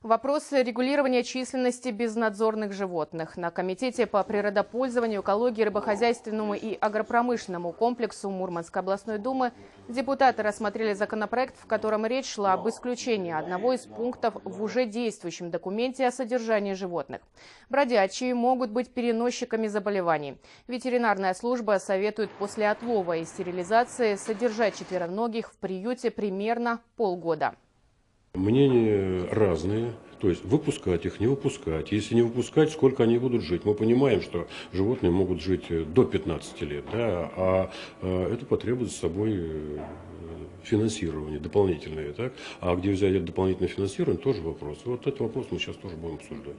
Вопросы регулирования численности безнадзорных животных. На Комитете по природопользованию, экологии, рыбохозяйственному и агропромышленному комплексу Мурманской областной думы депутаты рассмотрели законопроект, в котором речь шла об исключении одного из пунктов в уже действующем документе о содержании животных. Бродячие могут быть переносчиками заболеваний. Ветеринарная служба советует после отлова и стерилизации содержать четвероногих в приюте примерно полгода. Мнения разные, то есть выпускать их, не выпускать. Если не выпускать, сколько они будут жить. Мы понимаем, что животные могут жить до 15 лет, да, это потребует с собой финансирование дополнительное. Так? А где взять это дополнительное финансирование, тоже вопрос. Вот этот вопрос мы сейчас тоже будем обсуждать.